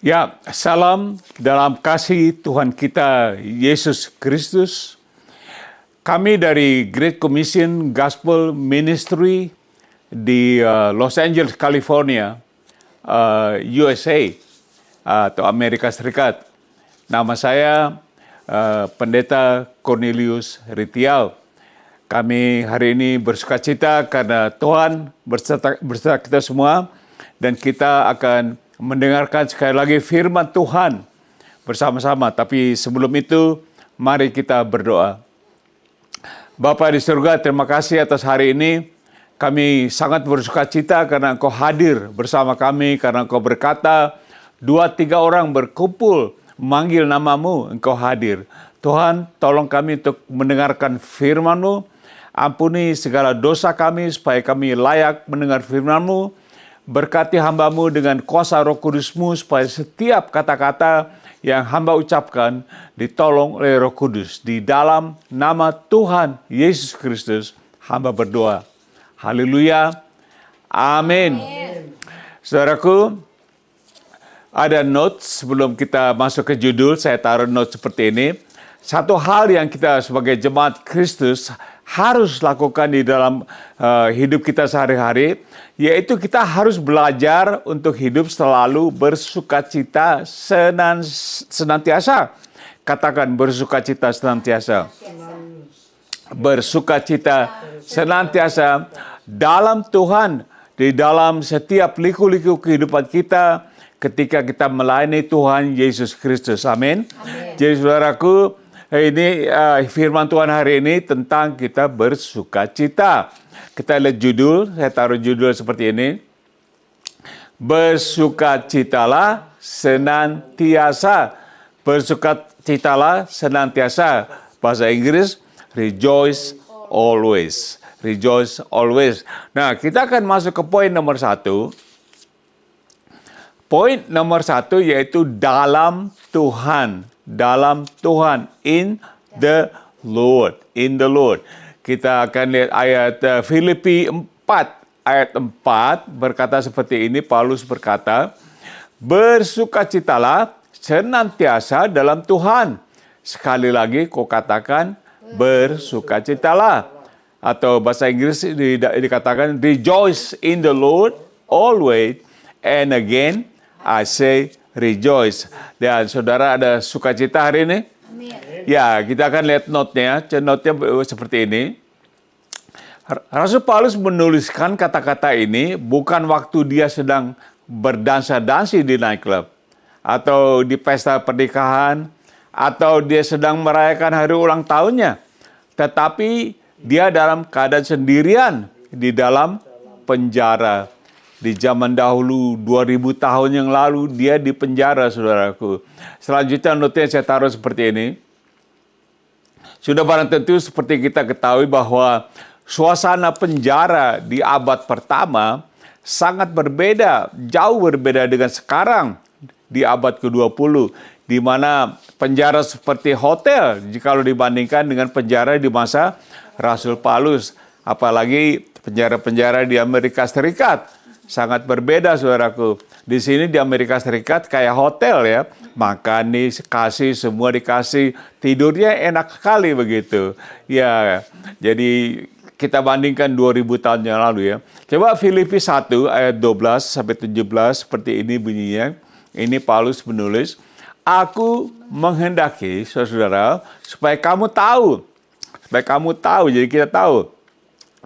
Ya, salam dalam kasih Tuhan kita Yesus Kristus. Kami dari Great Commission Gospel Ministry di Los Angeles, California, USA atau Amerika Serikat. Nama saya Pendeta Cornelius Ritial. Kami hari ini bersukacita karena Tuhan berserta kita semua dan kita akan mendengarkan sekali lagi firman Tuhan bersama-sama. Tapi sebelum itu, mari kita berdoa. Bapa di surga, terima kasih atas hari ini. Kami sangat bersukacita karena Engkau hadir bersama kami, karena Engkau berkata, 2-3 orang berkumpul, memanggil namamu, Engkau hadir. Tuhan, tolong kami untuk mendengarkan firman-Mu. Ampuni segala dosa kami supaya kami layak mendengar firman-Mu. Berkati hamba-Mu dengan kuasa Roh Kudus-Mu supaya setiap kata-kata yang hamba ucapkan ditolong oleh Roh Kudus. Di dalam nama Tuhan Yesus Kristus, hamba berdoa. Haleluya. Amin. Saudaraku, ada notes sebelum kita masuk ke judul, saya taruh notes seperti ini. Satu hal yang kita sebagai jemaat Kristus harus lakukan di dalam hidup kita sehari-hari, yaitu kita harus belajar untuk hidup selalu bersukacita senantiasa. Katakan bersukacita senantiasa. Bersukacita senantiasa dalam Tuhan, di dalam setiap liku-liku kehidupan kita ketika kita melayani Tuhan Yesus Kristus. Amin. Jadi saudaraku, ini firman Tuhan hari ini tentang kita bersukacita. Kita lihat judul, saya taruh judul seperti ini. Bersukacitalah senantiasa. Bersukacitalah senantiasa. Bahasa Inggris, rejoice always. Rejoice always. Nah, kita akan masuk ke poin nomor 1. Poin nomor 1 yaitu dalam Tuhan. Dalam Tuhan, in the Lord, in the Lord. Kita akan lihat ayat Filipi 4, ayat 4 berkata seperti ini. Paulus berkata, bersukacitalah senantiasa dalam Tuhan. Sekali lagi kau katakan, bersukacitalah. Atau bahasa Inggris dikatakan, rejoice in the Lord always, and again I say rejoice. Dan saudara ada sukacita hari ini? Amin. Ya, kita akan lihat note-nya. Note-nya seperti ini. Rasul Paulus menuliskan kata-kata ini bukan waktu dia sedang berdansa-dansi di nightclub, atau di pesta pernikahan, atau dia sedang merayakan hari ulang tahunnya. Tetapi dia dalam keadaan sendirian di dalam penjara. Di zaman dahulu, 2000 tahun yang lalu, dia di penjara, saudaraku. Selanjutnya, notnya saya taruh seperti ini. Sudah barang tentu seperti kita ketahui bahwa suasana penjara di abad pertama sangat berbeda, jauh berbeda dengan sekarang di abad ke-20, di mana penjara seperti hotel, jika dibandingkan dengan penjara di masa Rasul Paulus. Apalagi penjara-penjara di Amerika Serikat. Sangat berbeda, saudaraku. Di sini di Amerika Serikat kayak hotel ya. Makan dikasih, semua dikasih. Tidurnya enak sekali begitu. Ya, jadi kita bandingkan 2000 tahun yang lalu ya. Coba Filipi 1 ayat 12 sampai 17 seperti ini bunyinya. Ini Paulus menulis, aku menghendaki, saudara, supaya kamu tahu. Supaya kamu tahu, jadi kita tahu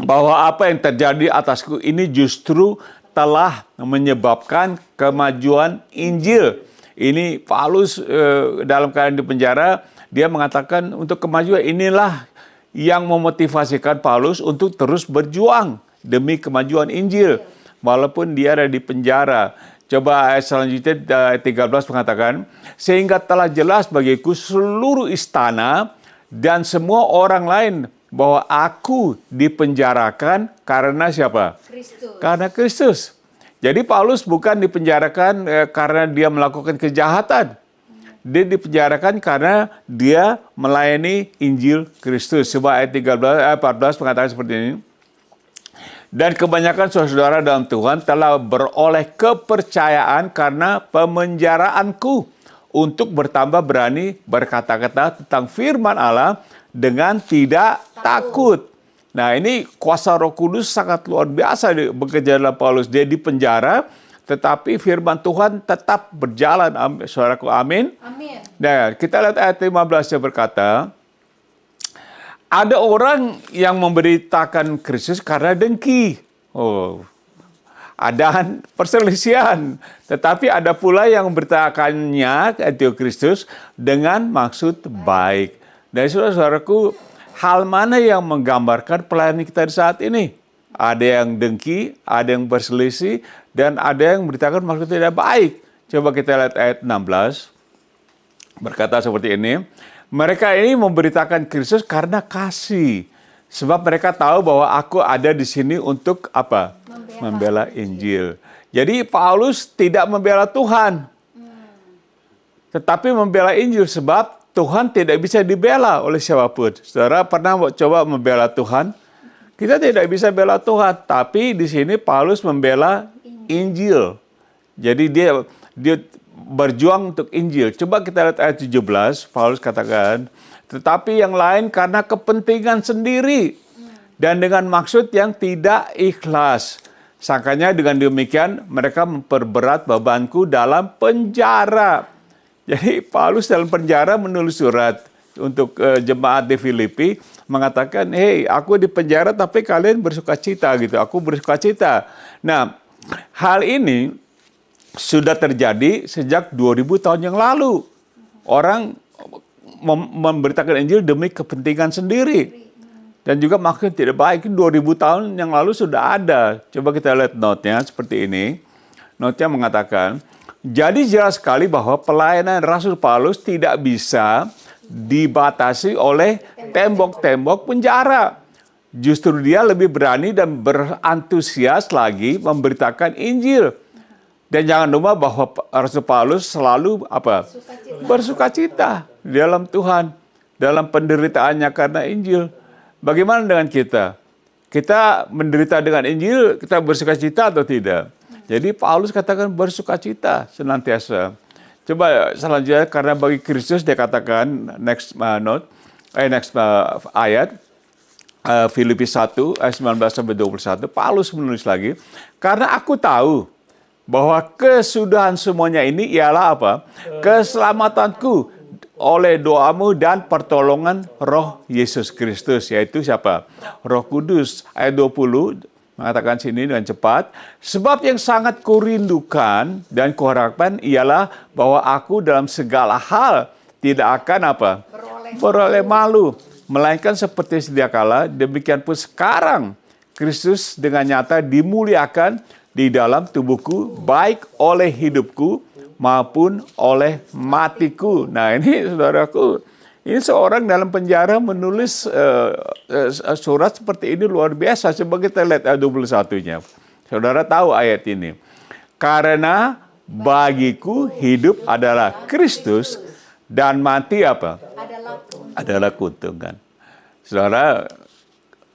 bahwa apa yang terjadi atasku ini justru telah menyebabkan kemajuan Injil. Ini Paulus dalam keadaan di penjara, dia mengatakan untuk kemajuan inilah yang memotivasikan Paulus untuk terus berjuang demi kemajuan Injil. Walaupun dia ada di penjara. Coba ayat selanjutnya, ayat 13 mengatakan, sehingga telah jelas bagiku seluruh istana dan semua orang lain bahwa aku dipenjarakan karena siapa? Kristus. Karena Kristus. Jadi Paulus bukan dipenjarakan karena dia melakukan kejahatan. Dia dipenjarakan karena dia melayani Injil Kristus. Coba ayat 14 mengatakan seperti ini. Dan kebanyakan saudara dalam Tuhan telah beroleh kepercayaan karena pemenjaraanku untuk bertambah berani berkata-kata tentang firman Allah dengan tidak takut. Nah, ini kuasa Roh Kudus sangat luar biasa bekerja dalam Paulus. Dia di penjara, tetapi firman Tuhan tetap berjalan. Saudaraku, amin. Amin. Nah, kita lihat ayat 15 yang berkata, ada orang yang memberitakan Kristus karena dengki. Oh, ada perselisihan. Tetapi ada pula yang memberitakannya, yaitu Kristus, dengan maksud baik. Dan saudara-saudaraku, hal mana yang menggambarkan pelayanan kita di saat ini? Ada yang dengki, ada yang berselisih, dan ada yang memberitakan maksud tidak baik. Coba kita lihat ayat 16. Berkata seperti ini. Mereka ini memberitakan Kristus karena kasih. Sebab mereka tahu bahwa aku ada di sini untuk apa? Membela Injil. Jadi Paulus tidak membela Tuhan. Tetapi membela Injil sebab Tuhan tidak bisa dibela oleh siapapun. Saudara pernah coba membela Tuhan? Kita tidak bisa bela Tuhan. Tapi di sini Paulus membela Injil. Jadi dia berjuang untuk Injil. Coba kita lihat ayat 17, Paulus katakan, tetapi yang lain karena kepentingan sendiri dan dengan maksud yang tidak ikhlas. Sangkanya dengan demikian mereka memperberat bebanku dalam penjara. Jadi Paulus dalam penjara menulis surat untuk jemaat di Filipi mengatakan, hey, aku di penjara tapi kalian bersukacita gitu. Aku bersukacita. Nah, hal ini sudah terjadi sejak 2000 tahun yang lalu. Orang memberitakan Injil demi kepentingan sendiri. Dan juga maksud tidak baik. 2000 tahun yang lalu sudah ada. Coba kita lihat notnya seperti ini. Notnya mengatakan, jadi jelas sekali bahwa pelayanan Rasul Paulus tidak bisa dibatasi oleh tembok-tembok penjara. Justru dia lebih berani dan berantusias lagi memberitakan Injil. Dan jangan lupa bahwa Rasul Paulus selalu apa? Bersukacita di dalam Tuhan, dalam penderitaannya karena Injil. Bagaimana dengan kita? Kita menderita dengan Injil, kita bersukacita atau tidak? Jadi Paulus katakan bersukacita senantiasa. Coba selanjutnya, karena bagi Kristus dia katakan, next ayat, Filipi 1 ayat 19-21, Paulus menulis lagi, karena aku tahu bahwa kesudahan semuanya ini ialah apa? Keselamatanku oleh doamu dan pertolongan Roh Yesus Kristus, yaitu siapa? Roh Kudus. Ayat 20 mengatakan sini dengan cepat, sebab yang sangat kurindukan dan kuharapkan ialah bahwa aku dalam segala hal tidak akan apa? Beroleh malu, melainkan seperti sedia kala, demikian pun sekarang Kristus dengan nyata dimuliakan di dalam tubuhku, baik oleh hidupku maupun oleh matiku. Nah, ini saudaraku, ini seorang dalam penjara menulis surat seperti ini luar biasa. Coba kita lihat ayat 21-nya. Saudara tahu ayat ini. Karena bagiku hidup adalah Kristus dan mati apa? Adalah keuntungan. Saudara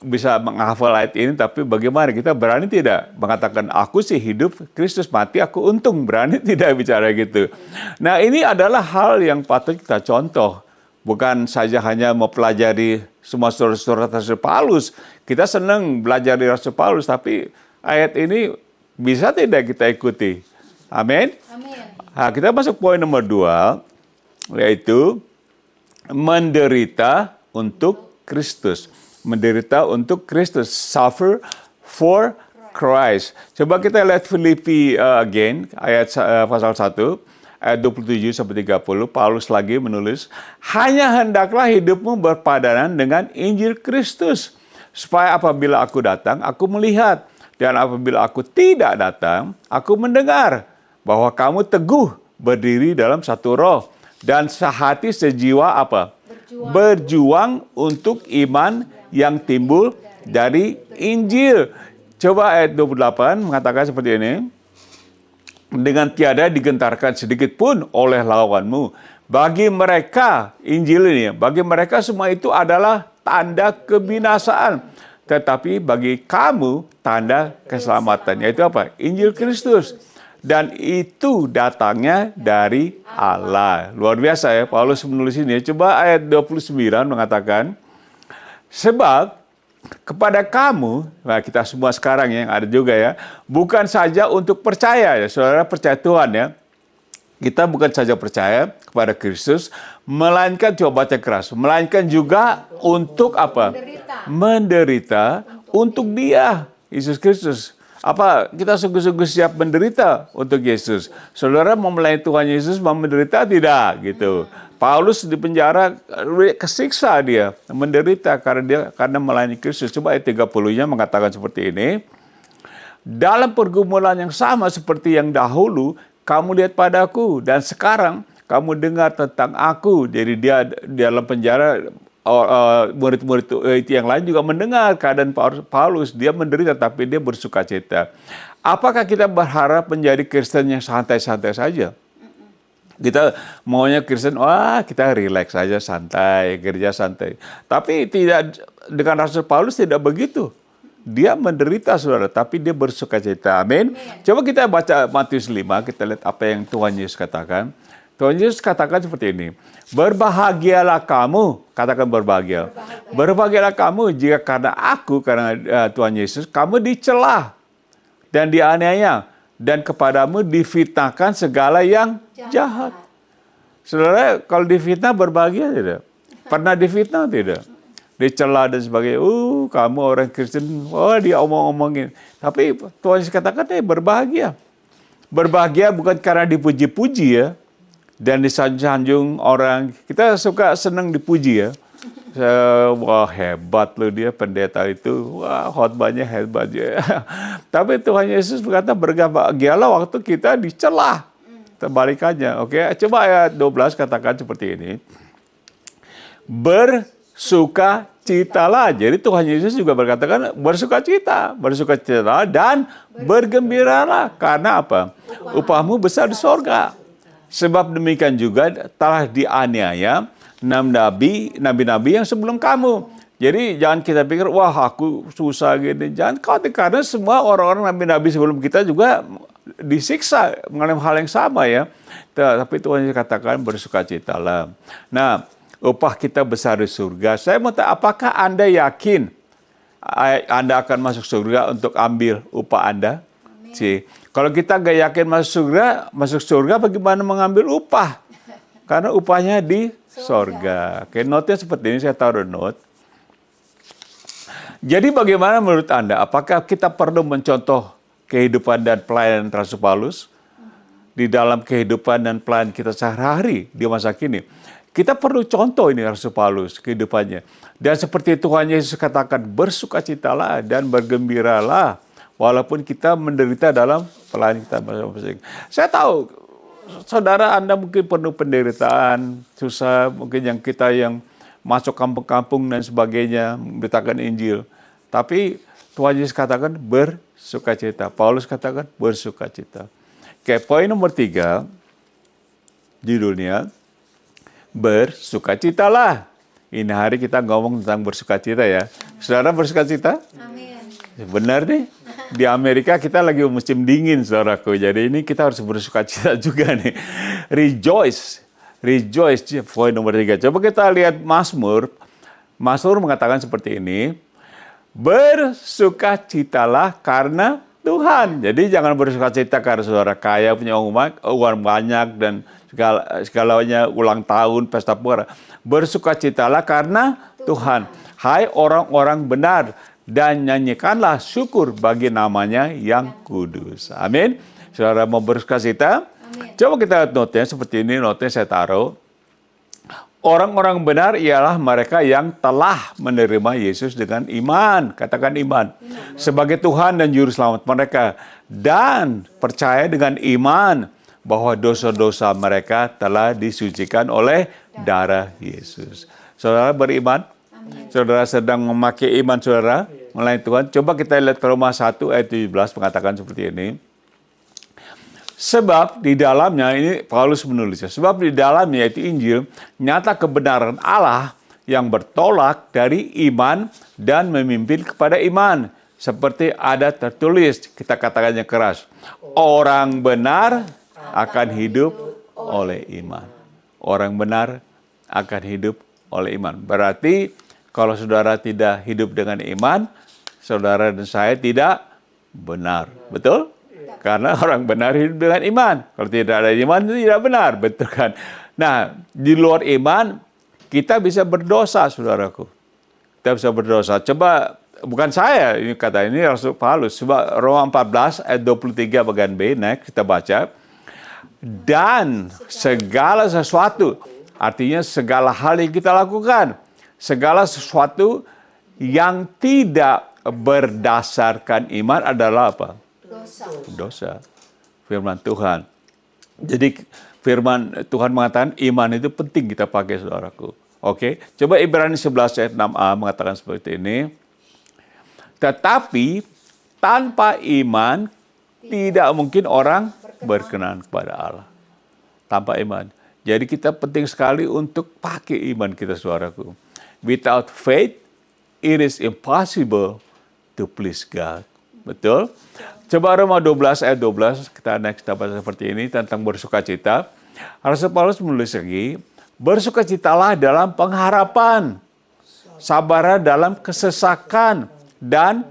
bisa menghafal ayat ini, tapi bagaimana kita berani tidak mengatakan aku sih hidup, Kristus mati, aku untung? Berani tidak bicara gitu. Nah, ini adalah hal yang patut kita contoh. Bukan saja hanya mempelajari semua surat-surat Rasul Paulus. Kita senang belajar di Rasul Paulus, tapi ayat ini bisa tidak kita ikuti? Amin. Nah, kita masuk poin nomor 2, yaitu menderita untuk Kristus. Menderita untuk Kristus, suffer for Christ. Coba kita lihat Filipi again, ayat pasal 1, ayat 27-30, Paulus lagi menulis, hanya hendaklah hidupmu berpadanan dengan Injil Kristus, supaya apabila aku datang, aku melihat, dan apabila aku tidak datang, aku mendengar, bahwa kamu teguh berdiri dalam satu roh, dan sehati sejiwa apa? Berjuang untuk iman yang timbul dari Injil. Coba ayat 28 mengatakan seperti ini. Dengan tiada digentarkan sedikit pun oleh lawanmu. Bagi mereka, Injil ini, bagi mereka semua itu adalah tanda kebinasaan. tetapi bagi kamu tanda keselamatan. Yaitu apa? Injil Kristus. Dan itu datangnya dari Allah. Luar biasa ya, Paulus menulis ini. Coba ayat 29 mengatakan, sebab kepada kamu, nah kita semua sekarang yang ada juga ya, bukan saja untuk percaya ya, saudara percaya Tuhan ya. Kita bukan saja percaya kepada Kristus, melainkan, coba baca keras, melainkan juga untuk apa? Menderita untuk Dia, Yesus Kristus. Apa kita sungguh-sungguh siap menderita untuk Yesus? Saudara mau melayani Tuhan Yesus, mau menderita tidak? Gitu. Paulus di penjara kesiksa dia, menderita karena melayani Kristus. Coba ayat 30-nya mengatakan seperti ini. Dalam pergumulan yang sama seperti yang dahulu, kamu lihat padaku, dan sekarang kamu dengar tentang aku. Jadi dia dalam penjara, murid-murid yang lain juga mendengar keadaan Paulus. Dia menderita tapi dia bersukacita. Apakah kita berharap menjadi Kristen yang santai-santai saja? Kita maunya Kristen, wah kita relax saja, santai, gereja santai. Tapi tidak, dengan Rasul Paulus tidak begitu. Dia menderita, saudara, tapi dia bersukacita. Amin. Coba kita baca Matius 5, kita lihat apa yang Tuhan Yesus katakan. Tuhan Yesus katakan seperti ini. Berbahagialah kamu, katakan berbahagia. Berbahagialah kamu jika karena aku, karena Tuhan Yesus, kamu dicela dan dianiaya, dan kepadamu difitnahkan segala yang jahat. Saudara, kalau difitnah berbahagia tidak? Pernah difitnah tidak? Dicela dan sebagainya. Kamu orang Kristen, dia omong-omongin. Tapi Tuhan Yesus katakan, berbahagia. Berbahagia bukan karena dipuji-puji ya, dan disanjung orang. Kita suka senang dipuji ya. Wah hebat loh dia pendeta itu, wah khotbahnya hebat ya. Tapi Tuhan Yesus berkata berbahagialah waktu kita dicela. Terbalikannya, oke? Coba ayat 12 katakan seperti ini. Bersukacitalah. Jadi Tuhan Yesus juga berkatakan bersukacita dan bergembiralah. Karena apa? Upahmu besar di sorga. Sebab demikian juga telah dianiaya nabi-nabi yang sebelum kamu. Jadi jangan kita pikir, wah aku susah gini. Jangan khawatir, karena semua orang-orang nabi-nabi sebelum kita juga disiksa mengalami hal yang sama ya. Tapi Tuhan katakan bersukacitalah. Nah, upah kita besar di surga. Saya mau tanya, apakah Anda yakin Anda akan masuk surga untuk ambil upah Anda? Kalau kita gak yakin masuk surga, bagaimana mengambil upah? Karena upahnya di sorga. Oke, note-nya seperti ini, saya taruh note. Jadi bagaimana menurut Anda? Apakah kita perlu mencontoh kehidupan dan pelayanan Rasul Paulus di dalam kehidupan dan pelayanan kita sehari-hari di masa kini? Kita perlu contoh ini Rasul Paulus, kehidupannya. Dan seperti Tuhan Yesus katakan, bersukacitalah dan bergembiralah, walaupun kita menderita dalam pelayanan kita masing-masing. Saya tahu, saudara Anda mungkin penuh penderitaan, susah, mungkin yang kita yang masuk kampung-kampung dan sebagainya, memberitakan Injil. Tapi Tuhan Yesus katakan bersukacita. Paulus katakan bersukacita. Oke, poin nomor 3, judulnya bersukacitalah. Ini hari kita ngomong tentang bersukacita ya. Saudara bersukacita? Amin. Benar nih. Di Amerika kita lagi musim dingin, saudaraku. Jadi ini kita harus bersukacita juga nih. Rejoice. Rejoice. Poin nomor 3. Coba kita lihat Mazmur. Mazmur mengatakan seperti ini. Bersukacitalah karena Tuhan. Jadi jangan bersukacita karena saudara kaya, punya uang banyak, dan segalanya ulang tahun, pesta pora. Bersukacitalah karena Tuhan. Hai orang-orang benar, dan nyanyikanlah syukur bagi namanya yang kudus. Amin. Saudara mau bersukacita? Amin. Coba kita lihat notenya seperti ini, notenya saya taruh. Orang-orang benar ialah mereka yang telah menerima Yesus dengan iman. Katakan iman. Sebagai Tuhan dan Juru Selamat mereka. Dan percaya dengan iman bahwa dosa-dosa mereka telah disucikan oleh darah Yesus. Saudara beriman? Amin. Saudara sedang memakai iman saudara melayani Tuhan. Coba kita lihat ke Roma 1 ayat 17 mengatakan seperti ini. Sebab di dalamnya, ini Paulus menulisnya, sebab di dalamnya yaitu Injil, nyata kebenaran Allah yang bertolak dari iman dan memimpin kepada iman. Seperti ada tertulis, kita katakannya keras, orang benar akan hidup oleh iman. Orang benar akan hidup oleh iman. Berarti kalau saudara tidak hidup dengan iman, saudara dan saya tidak benar. Betul? Karena orang benar hidup dengan iman. Kalau tidak ada iman, itu tidak benar. Betul kan? Nah, di luar iman, kita bisa berdosa, saudaraku. Kita bisa berdosa. Coba, bukan saya, ini kata ini Rasul Paulus. Coba Roma 14 ayat 23 bagian B, next kita baca. Dan segala sesuatu, artinya segala hal yang kita lakukan, segala sesuatu yang tidak berdasarkan iman adalah apa? Dosa. Firman Tuhan. Jadi firman Tuhan mengatakan iman itu penting kita pakai, saudaraku. Oke, coba Ibrani 11 ayat 6a mengatakan seperti ini. Tetapi tanpa iman tidak mungkin orang berkenan kepada Allah. Tanpa iman. Jadi kita penting sekali untuk pakai iman kita, saudaraku. Without faith, it is impossible to please God. Betul? Coba Roma 12 ayat 12, kita baca seperti ini tentang bersukacita. Rasul Paulus menulis lagi, bersukacitalah dalam pengharapan, sabarlah dalam kesesakan, dan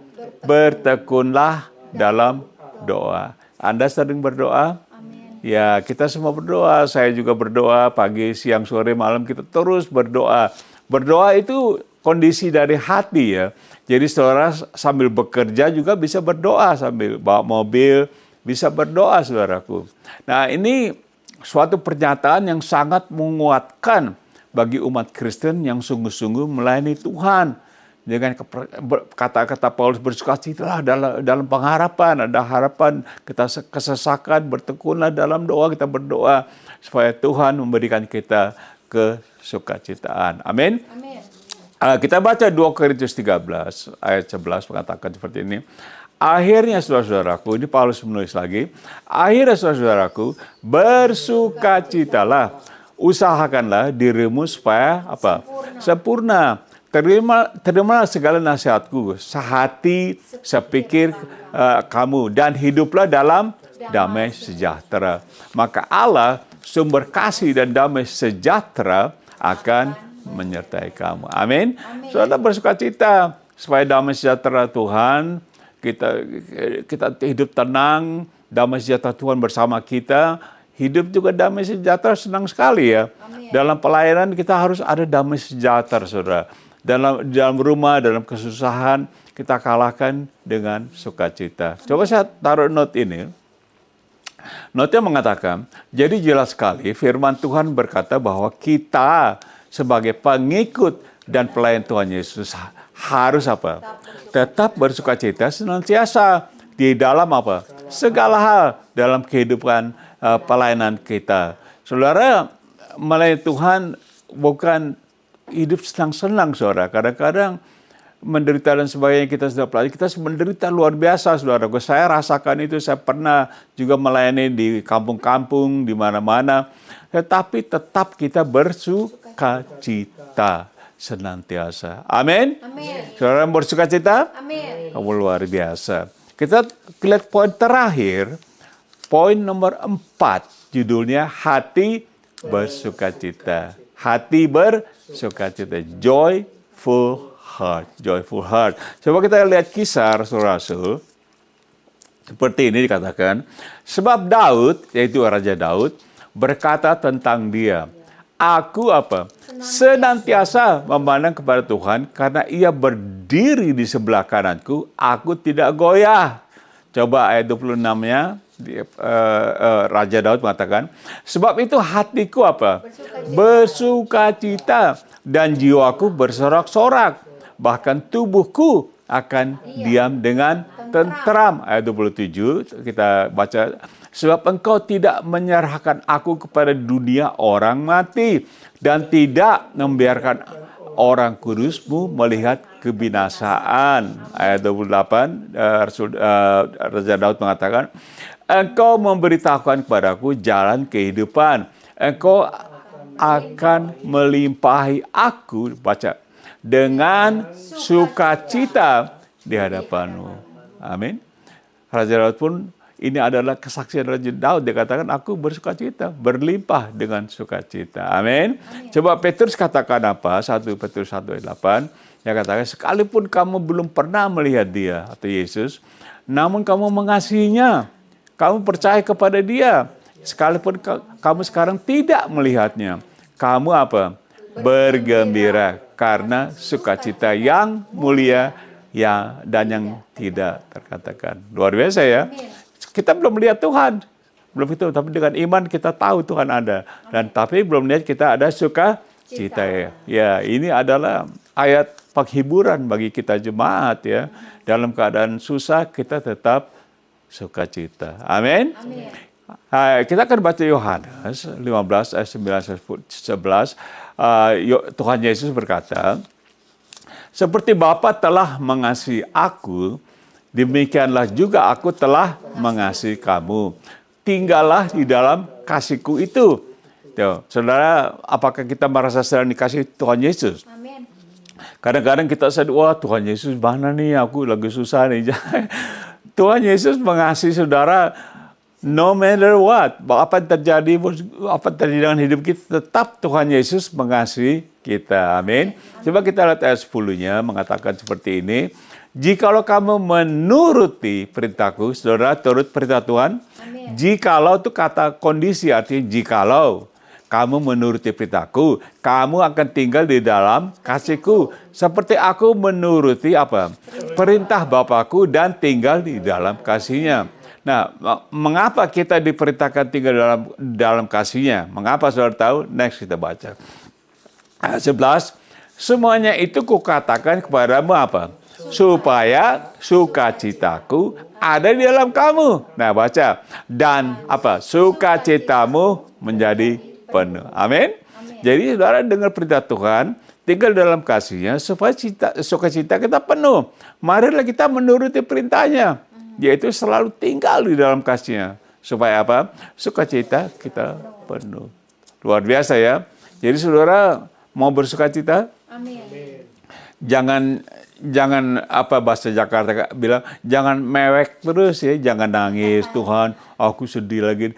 bertekunlah dalam doa. Anda sering berdoa? Amin. Ya, kita semua berdoa. Saya juga berdoa pagi, siang, sore, malam. Kita terus berdoa. Berdoa itu kondisi dari hati ya. Jadi saudara sambil bekerja juga bisa berdoa, sambil bawa mobil bisa berdoa, saudaraku. Nah, ini suatu pernyataan yang sangat menguatkan bagi umat Kristen yang sungguh-sungguh melayani Tuhan. Dengan kata-kata Paulus, bersukacitalah dalam pengharapan, ada harapan, kita kesesakan, bertekunlah dalam doa, kita berdoa supaya Tuhan memberikan kita kesukacitaan. Amin. Amin. Kita baca 2 Korintus 13 ayat 11 mengatakan seperti ini. Akhirnya saudara-saudaraku, ini Paulus menulis lagi. Akhirnya saudara-saudaraku, bersukacitalah, usahakanlah dirimu supaya apa? Sempurna. Terimalah segala nasihatku, sehati, sepikir kamu, dan hiduplah dalam damai sejahtera. Maka Allah, sumber kasih dan damai sejahtera akan menyertai kamu. Amin. Saudara bersukacita supaya damai sejahtera Tuhan, kita hidup tenang, damai sejahtera Tuhan bersama kita, hidup juga damai sejahtera, senang sekali ya. Amin. Dalam pelayanan kita harus ada damai sejahtera, saudara. Dalam rumah, dalam kesusahan, kita kalahkan dengan sukacita. Coba saya taruh note ini. Note-nya mengatakan, jadi jelas sekali firman Tuhan berkata bahwa kita sebagai pengikut dan pelayan Tuhan Yesus harus apa? Tetap bersukacita senantiasa di dalam apa? Segala hal dalam kehidupan pelayanan kita. Saudara, melayani Tuhan bukan hidup senang-senang, saudara. Kadang-kadang menderita dan sebagainya kita sudah pelajari. Kita menderita luar biasa, saudara. Saya rasakan itu, saya pernah juga melayani di kampung-kampung, di mana-mana. Tetapi tetap kita bersukacita senantiasa. Amin. Saudara bersukacita? Amin. Kamu luar biasa. Kita lihat poin terakhir, poin nomor 4, judulnya hati bersukacita. Hati bersukacita, joyful heart, joyful heart. Coba kita lihat kisah Rasul-Rasul. Seperti ini dikatakan, sebab Daud, yaitu Raja Daud, berkata tentang dia, aku apa? Senantiasa memandang kepada Tuhan, karena ia berdiri di sebelah kananku, aku tidak goyah. Coba ayat 26-nya, Raja Daud mengatakan, sebab itu hatiku apa? Bersukacita, dan jiwaku bersorak-sorak, bahkan tubuhku akan diam dengan tentram. Ayat 27, kita baca, sebab engkau tidak menyerahkan aku kepada dunia orang mati, dan tidak membiarkan orang kudusmu melihat kebinasaan. Ayat 28, Raja Daud mengatakan, engkau memberitahukan kepadaku jalan kehidupan. Engkau akan melimpahi aku, baca, dengan sukacita di hadapanmu. Amin. Raja Daud pun, ini adalah kesaksian Raja Daud. Dia katakan, aku bersukacita, berlimpah dengan sukacita. Amin. Coba Petrus katakan apa? 1 Petrus 1:8. Dia katakan, sekalipun kamu belum pernah melihat dia, atau Yesus, namun kamu mengasihinya. Kamu percaya kepada dia. Sekalipun kamu sekarang tidak melihatnya. Kamu apa? Bergembira karena sukacita yang mulia dan yang tidak terkatakan. Luar biasa ya. Kita belum melihat Tuhan. Belum itu, tapi dengan iman kita tahu Tuhan ada. Dan tapi belum lihat kita ada sukacita ya. Ya, ini adalah ayat penghiburan bagi kita jemaat ya. Dalam keadaan susah kita tetap sukacita. Amin. Kita akan baca Yohanes 15 ayat 9-11. Tuhan Yesus berkata, seperti Bapa telah mengasihi aku, demikianlah juga aku telah mengasihi kamu. Tinggallah di dalam kasihku itu. Tuh, saudara, apakah kita merasa sedang dikasihi Tuhan Yesus? Amin. Kadang-kadang kita sadar, wah Tuhan Yesus mana nih, aku lagi susah nih. Tuhan Yesus mengasihi saudara no matter what. Apa yang terjadi dengan hidup kita, tetap Tuhan Yesus mengasihi kita. Amin. Coba kita lihat ayat 10-nya mengatakan seperti ini. Jikalau kamu menuruti perintahku, saudara turut perintah Tuhan. Amin. Jikalau itu kata kondisi, artinya jikalau kamu menuruti perintahku, kamu akan tinggal di dalam kasihku. Seperti aku menuruti apa? Perintah Bapakku dan tinggal di dalam kasihnya. Nah, mengapa kita diperintahkan tinggal dalam kasihnya? Mengapa saudara tahu? Next kita baca. Ayat 11, semuanya itu kukatakan kepadamu apa? Supaya sukacitaku ada di dalam kamu. Nah, baca. Dan apa? Sukacitamu menjadi penuh. Amin. Jadi saudara dengar perintah Tuhan, tinggal dalam kasihnya supaya sukacita kita penuh. Marilah kita menuruti perintahnya, yaitu selalu tinggal di dalam kasihnya. Supaya apa? Sukacita kita penuh. Luar biasa ya. Jadi saudara mau bersukacita? Amin. Jangan apa bahasa Jakarta bilang, jangan mewek terus ya, jangan nangis, Tuhan, aku sedih lagi.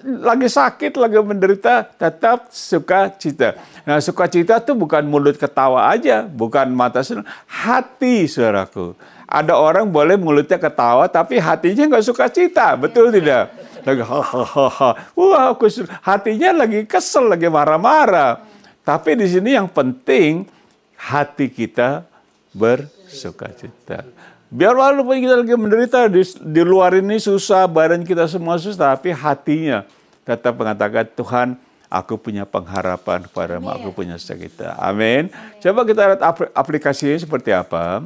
Lagi sakit, lagi menderita, tetap sukacita. Nah, sukacita itu bukan mulut ketawa aja, bukan mata senang, hati, saudaraku. Ada orang boleh mulutnya ketawa, tapi hatinya nggak sukacita, betul tidak? Lagi hahaha, wah, hatinya lagi kesel, lagi marah-marah. Tapi di sini yang penting hati kita bersukacita. Biar walaupun kita lagi menderita, di luar ini susah, badan kita semua susah, tapi hatinya tetap mengatakan, Tuhan, aku punya pengharapan kepadamu, aku punya sukacita. Amin. Coba kita lihat aplikasinya seperti apa.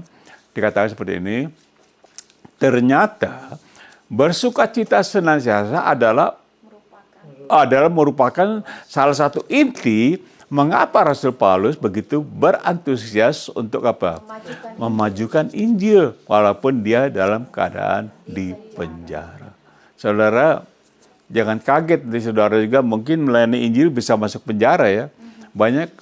Dikatakan seperti ini, ternyata bersukacita senantiasa adalah merupakan salah satu inti mengapa Rasul Paulus begitu berantusias untuk apa? Memajukan Injil walaupun dia dalam keadaan di penjara. Saudara, jangan kaget di saudara juga mungkin melayani Injil bisa masuk penjara ya. Banyak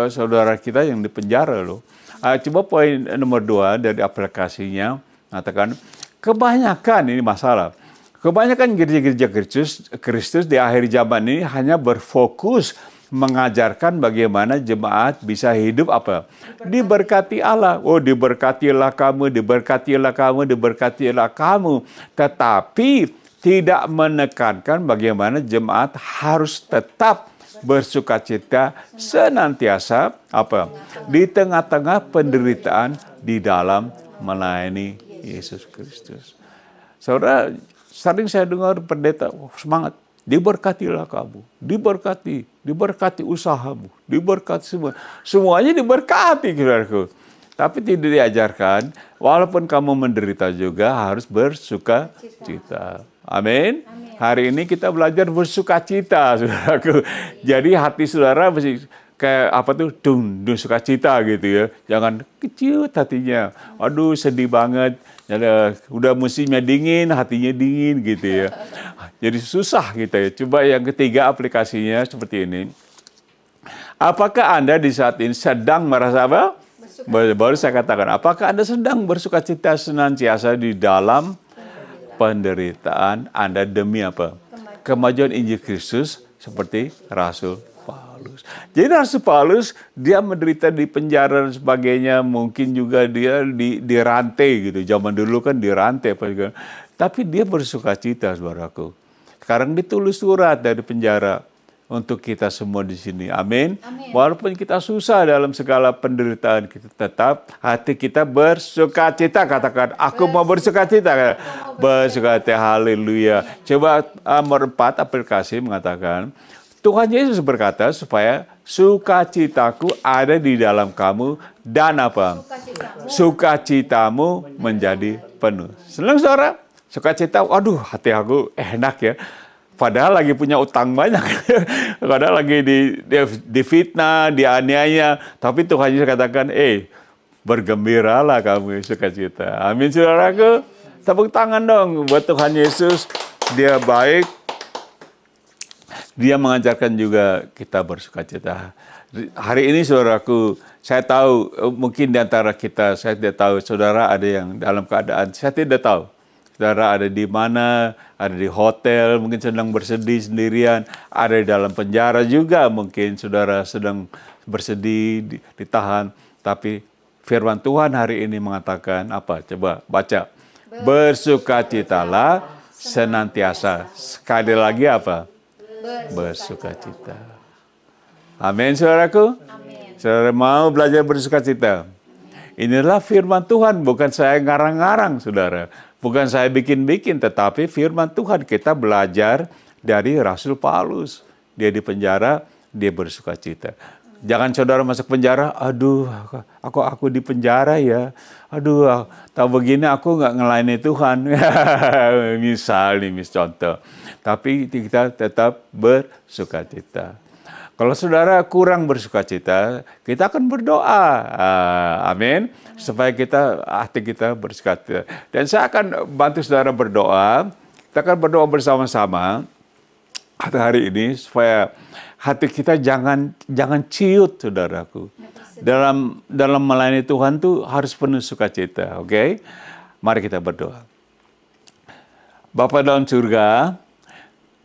saudara kita yang di penjara loh. Coba poin nomor 2 dari aplikasinya mengatakan kebanyakan ini masalah. Kebanyakan gereja-gereja Kristus di akhir zaman ini hanya berfokus mengajarkan bagaimana jemaat bisa hidup apa? Diberkati Allah. Oh, diberkatilah kamu, diberkatilah kamu, diberkatilah kamu. Tetapi tidak menekankan bagaimana jemaat harus tetap bersukacita senantiasa apa? Di tengah-tengah penderitaan di dalam melayani Yesus Kristus. Saudara, sering saya dengar pendeta, semangat. Diberkatilah kamu, diberkati usahamu, diberkati semua. Semuanya diberkati, saudaraku. Tapi tidak diajarkan, walaupun kamu menderita juga harus bersukacita. Amin. Hari ini kita belajar bersukacita, saudaraku. Jadi hati saudara mesti kayak apa tuh, dung sukacita gitu ya. Jangan kecil hatinya. Aduh sedih banget. Jadi, udah musimnya dingin, hatinya dingin gitu ya. Jadi susah gitu ya. Coba yang ketiga aplikasinya seperti ini. Apakah Anda di saat ini sedang merasa apa? Baru saya katakan, apakah Anda sedang bersukacita senantiasa di dalam penderitaan Anda demi apa? Kemajuan Injil Kristus seperti Rasul Paulus. Jadi Rasul Paulus, dia menderita di penjara dan sebagainya, mungkin juga dia dirantai gitu. Zaman dulu kan dirantai. Tapi dia bersukacita, saudaraku. Sekarang ditulis surat dari penjara untuk kita semua di sini. Amin. Walaupun kita susah dalam segala penderitaan, kita tetap hati kita bersukacita. Katakan, aku mau bersukacita. Bersukacita, haleluya. Coba nomor 4 aplikasi mengatakan, Tuhan Yesus berkata supaya sukacitaku ada di dalam kamu dan apa? Sukacitamu menjadi penuh. Senang saudara? Sukacita, waduh hati aku enak ya. Padahal lagi punya utang banyak. Padahal lagi difitnah, dianiaya. Tapi Tuhan Yesus katakan, bergembiralah kamu sukacita. Amin saudaraku. Tepuk tangan dong buat Tuhan Yesus. Dia baik. Dia mengajarkan juga kita bersukacita. Hari ini saudaraku, saya tahu mungkin di antara kita, saya tidak tahu saudara ada yang dalam keadaan, saya tidak tahu. Saudara ada di mana, ada di hotel, mungkin sedang bersedih sendirian, ada di dalam penjara juga, mungkin saudara sedang bersedih, ditahan. Tapi firman Tuhan hari ini mengatakan apa? Coba baca. Bersukacitalah senantiasa. Sekali lagi apa? Bersukacita. Amin, saudaraku. Amin. Saudara mau belajar bersukacita? Inilah firman Tuhan, bukan saya ngarang-ngarang, saudara. Bukan saya bikin-bikin, tetapi firman Tuhan. Kita belajar dari Rasul Paulus. Dia di penjara, dia bersukacita. Jangan saudara masuk penjara, aduh, aku di penjara ya. Aduh, tahu begini aku nggak ngelayani Tuhan. Misal contoh. Tapi kita tetap bersukacita. Kalau saudara kurang bersukacita, kita akan berdoa. Amin. Supaya hati kita bersukacita. Dan saya akan bantu saudara berdoa. Kita akan berdoa bersama-sama hari ini supaya hati kita jangan ciut, saudaraku. Dalam melayani Tuhan tuh harus penuh sukacita, oke? Mari kita berdoa. Bapa dalam surga,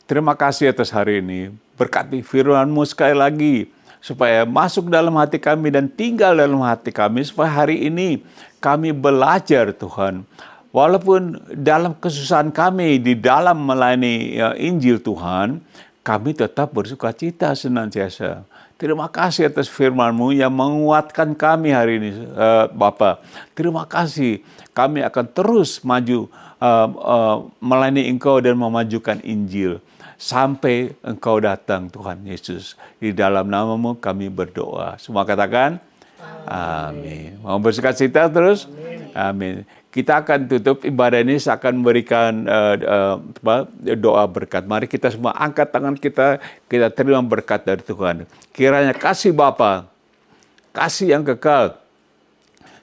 terima kasih atas hari ini. Berkati firman-Mu sekali lagi, supaya masuk dalam hati kami dan tinggal dalam hati kami, supaya hari ini kami belajar Tuhan. Walaupun dalam kesusahan kami, di dalam melayani Injil Tuhan, kami tetap bersukacita senantiasa. Terima kasih atas firman-Mu yang menguatkan kami hari ini, Bapa. Terima kasih, kami akan terus maju melayani Engkau dan memajukan Injil. Sampai Engkau datang, Tuhan Yesus. Di dalam nama-Mu kami berdoa. Semua katakan, amin. Mau bersukacita terus? Amin. Kita akan tutup ibadah ini, saya akan memberikan doa berkat. Mari kita semua angkat tangan kita terima berkat dari Tuhan. Kiranya kasih Bapa, kasih yang kekal,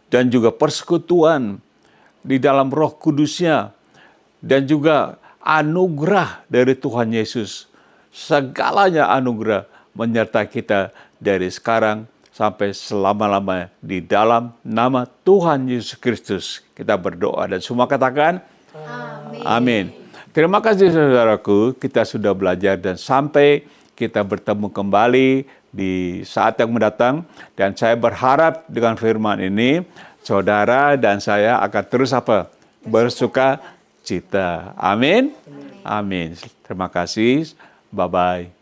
dan juga persekutuan di dalam Roh Kudus-Nya, dan juga anugerah dari Tuhan Yesus, segalanya anugerah menyertai kita dari sekarang sampai selama-lamanya di dalam nama Tuhan Yesus Kristus. Kita berdoa dan semua katakan amin. Amin. Terima kasih saudaraku, kita sudah belajar dan sampai kita bertemu kembali di saat yang mendatang. Dan saya berharap dengan firman ini, saudara dan saya akan terus bersuka cita. Amin. Amin. Terima kasih. Bye-bye.